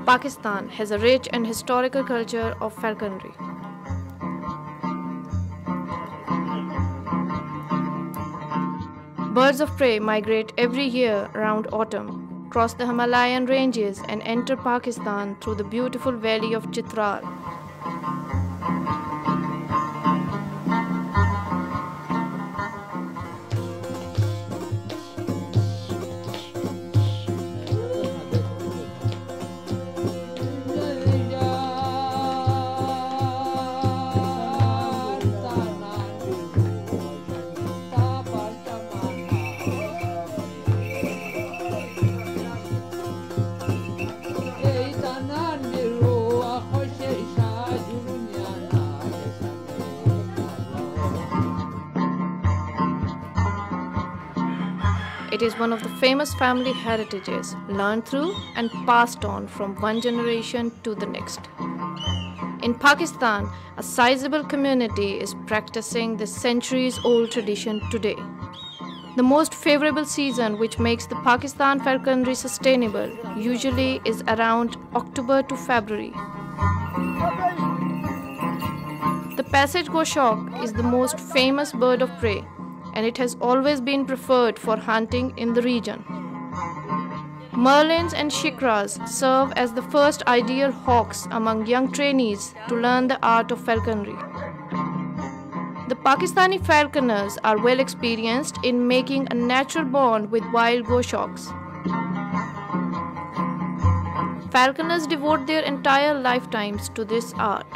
Pakistan has a rich and historical culture of falconry. Birds of prey migrate every year around autumn, cross the Himalayan ranges and enter Pakistan through the beautiful valley of Chitral. It is one of the famous family heritages, learned through and passed on from one generation to the next. In Pakistan, a sizable community is practicing this centuries-old tradition today. The most favorable season which makes the Pakistan falconry sustainable usually is around October to February. The passage Goshawk is the most famous bird of prey, and it has always been preferred for hunting in the region. Merlins and shikras serve as the first ideal hawks among young trainees to learn the art of falconry. The Pakistani falconers are well experienced in making a natural bond with wild goshawks. Falconers devote their entire lifetimes to this art.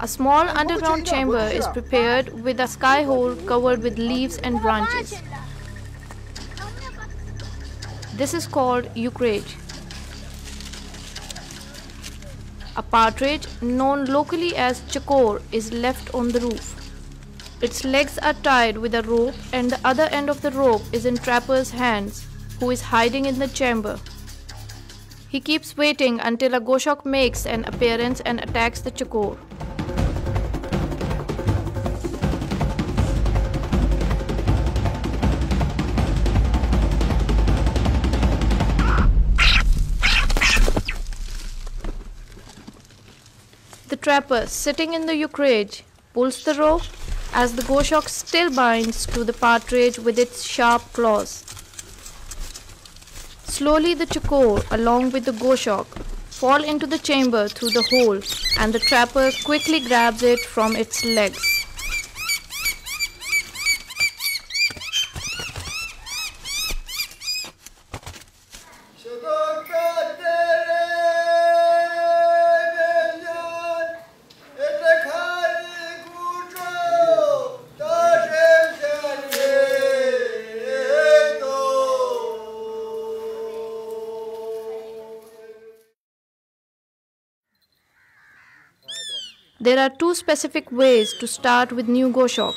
A small underground chamber is prepared with a sky hole covered with leaves and branches. This is called eucrage. A partridge, known locally as chakor, is left on the roof. Its legs are tied with a rope and the other end of the rope is in trapper's hands, who is hiding in the chamber. He keeps waiting until a goshawk makes an appearance and attacks the chakor. The trapper, sitting in the eucrage, pulls the rope as the goshawk still binds to the partridge with its sharp claws. Slowly the chakor, along with the goshawk, fall into the chamber through the hole, and the trapper quickly grabs it from its legs. There are two specific ways to start with new goshawk.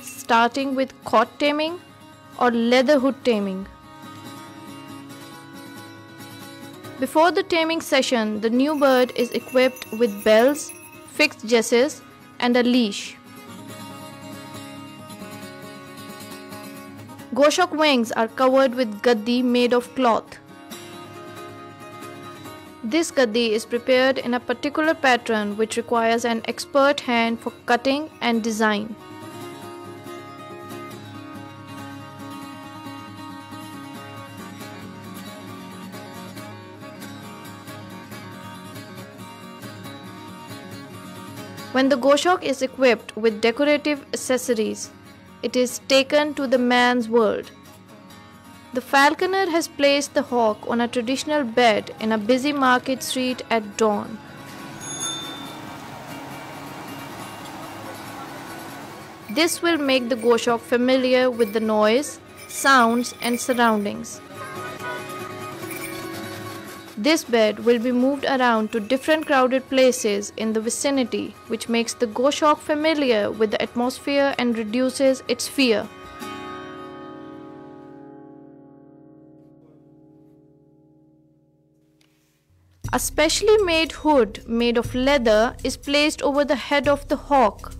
Starting with caught taming or leather hood taming. Before the taming session, the new bird is equipped with bells, fixed jesses, and a leash. Goshawk wings are covered with gaddi made of cloth. This gaddi is prepared in a particular pattern which requires an expert hand for cutting and design. When the goshawk is equipped with decorative accessories, it is taken to the man's world. The falconer has placed the hawk on a traditional bed in a busy market street at dawn. This will make the goshawk familiar with the noise, sounds, and surroundings. This bed will be moved around to different crowded places in the vicinity, which makes the goshawk familiar with the atmosphere and reduces its fear. A specially made hood made of leather is placed over the head of the hawk.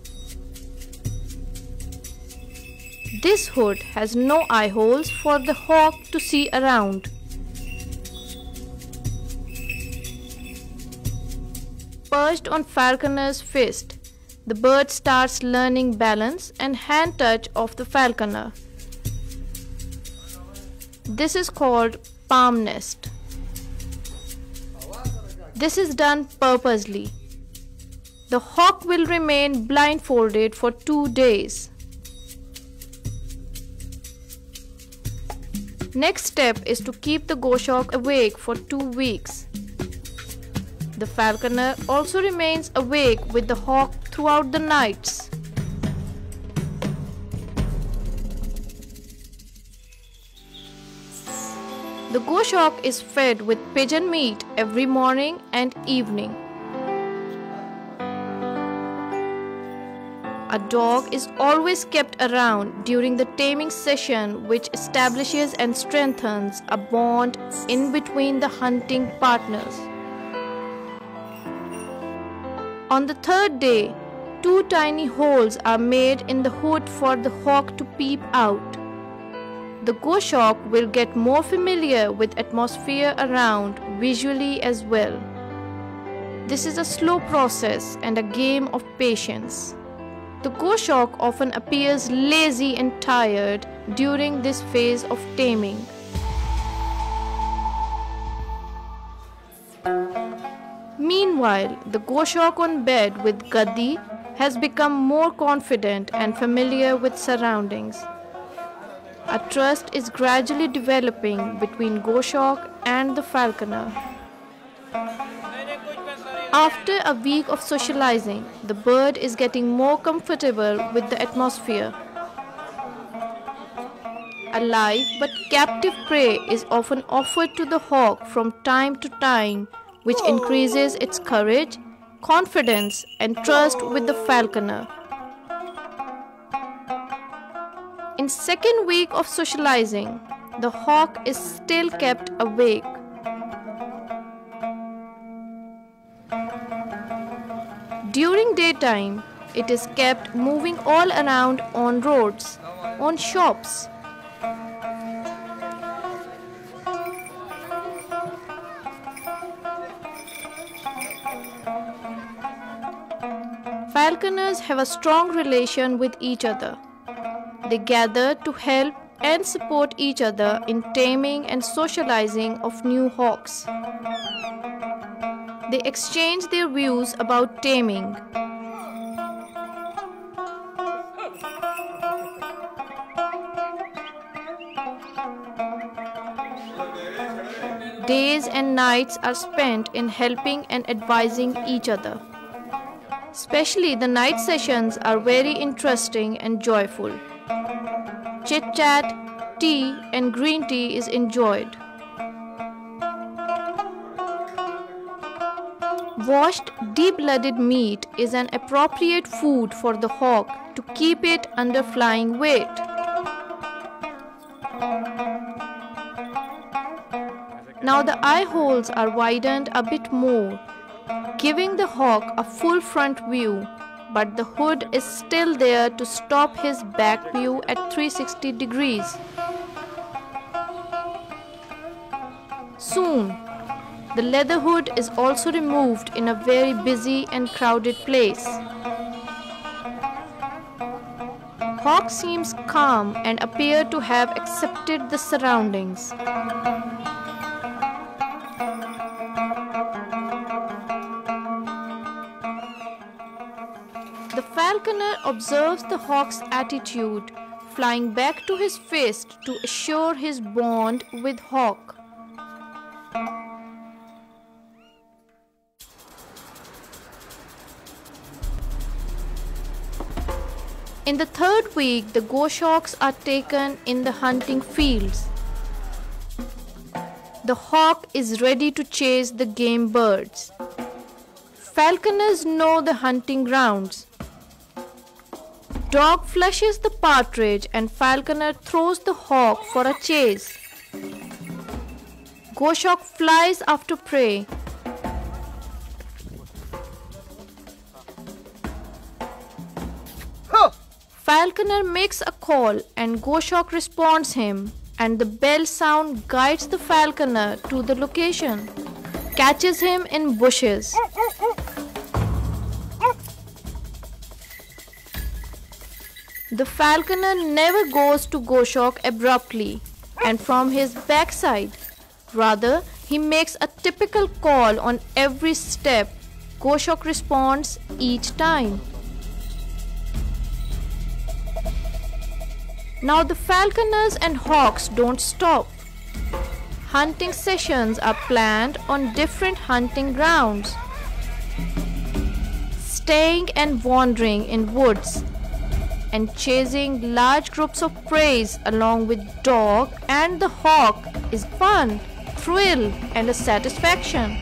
This hood has no eye holes for the hawk to see around. Perched on falconer's fist, the bird starts learning balance and hand touch of the falconer. This is called palm nest. This is done purposely. The hawk will remain blindfolded for 2 days. Next step is to keep the goshawk awake for 2 weeks. The falconer also remains awake with the hawk throughout the nights. The goshawk is fed with pigeon meat every morning and evening. A dog is always kept around during the taming session, which establishes and strengthens a bond in between the hunting partners. On the 3rd day, 2 tiny holes are made in the hood for the hawk to peep out. The goshawk will get more familiar with atmosphere around visually as well. This is a slow process and a game of patience. The goshawk often appears lazy and tired during this phase of taming. Meanwhile, the goshawk on bed with gaddi has become more confident and familiar with surroundings. A trust is gradually developing between goshawk and the falconer. After a week of socializing, the bird is getting more comfortable with the atmosphere. A live but captive prey is often offered to the hawk from time to time, which increases its courage, confidence, and trust with the falconer. In 2nd week of socializing, the hawk is still kept awake. During daytime, it is kept moving all around on roads, on shops. Falconers have a strong relation with each other. They gather to help and support each other in taming and socializing of new hawks. They exchange their views about taming. Days and nights are spent in helping and advising each other. Especially the night sessions are very interesting and joyful. Chit-chat, tea and green tea is enjoyed. Washed, deep-blooded meat is an appropriate food for the hawk to keep it under flying weight. Now the eye holes are widened a bit more, giving the hawk a full front view, but the hood is still there to stop his back view at 360 degrees. Soon, the leather hood is also removed in a very busy and crowded place. Hawk seems calm and appear to have accepted the surroundings. The falconer observes the hawk's attitude, flying back to his feast to assure his bond with hawk. In the 3rd week, the goshawks are taken in the hunting fields. The hawk is ready to chase the game birds. Falconers know the hunting grounds. Dog flushes the partridge and falconer throws the hawk for a chase. Goshawk flies after prey. falconer makes a call and Goshawk responds him, and the bell sound guides the falconer to the location, catches him in bushes. The falconer never goes to Goshawk abruptly and from his backside. Rather, he makes a typical call on every step. Goshawk responds each time. Now the falconers and hawks don't stop. Hunting sessions are planned on different hunting grounds, staying and wandering in woods, and chasing large groups of prey along with dog and the hawk is fun, thrill, and a satisfaction.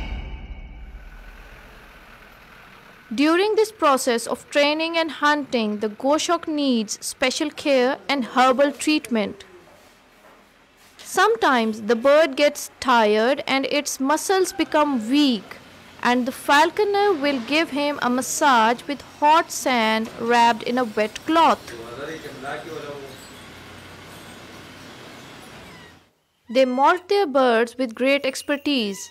During this process of training and hunting, the Goshawk needs special care and herbal treatment. Sometimes the bird gets tired and its muscles become weak, and the falconer will give him a massage with hot sand wrapped in a wet cloth. They molt their birds with great expertise.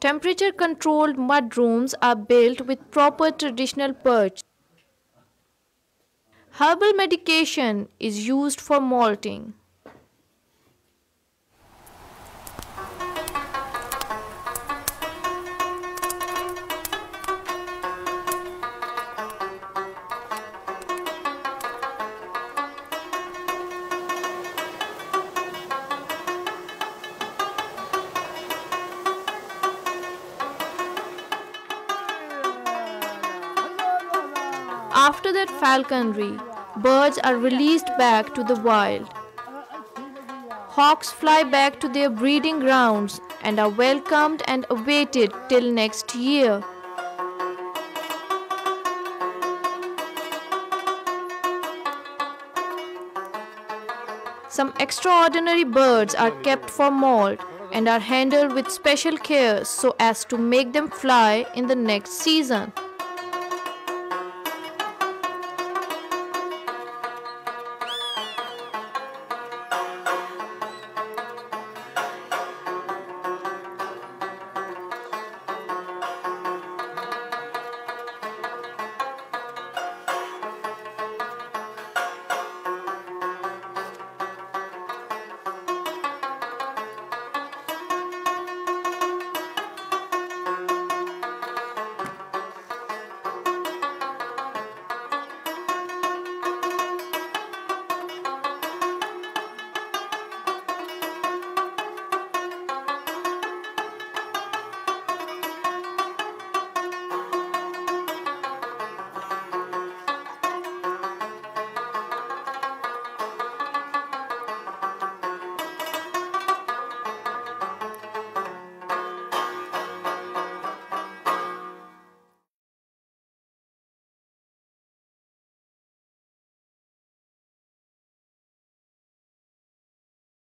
Temperature-controlled mud rooms are built with proper traditional perch. Herbal medication is used for molting. After that falconry, birds are released back to the wild. Hawks fly back to their breeding grounds and are welcomed and awaited till next year. Some extraordinary birds are kept for molt and are handled with special care so as to make them fly in the next season.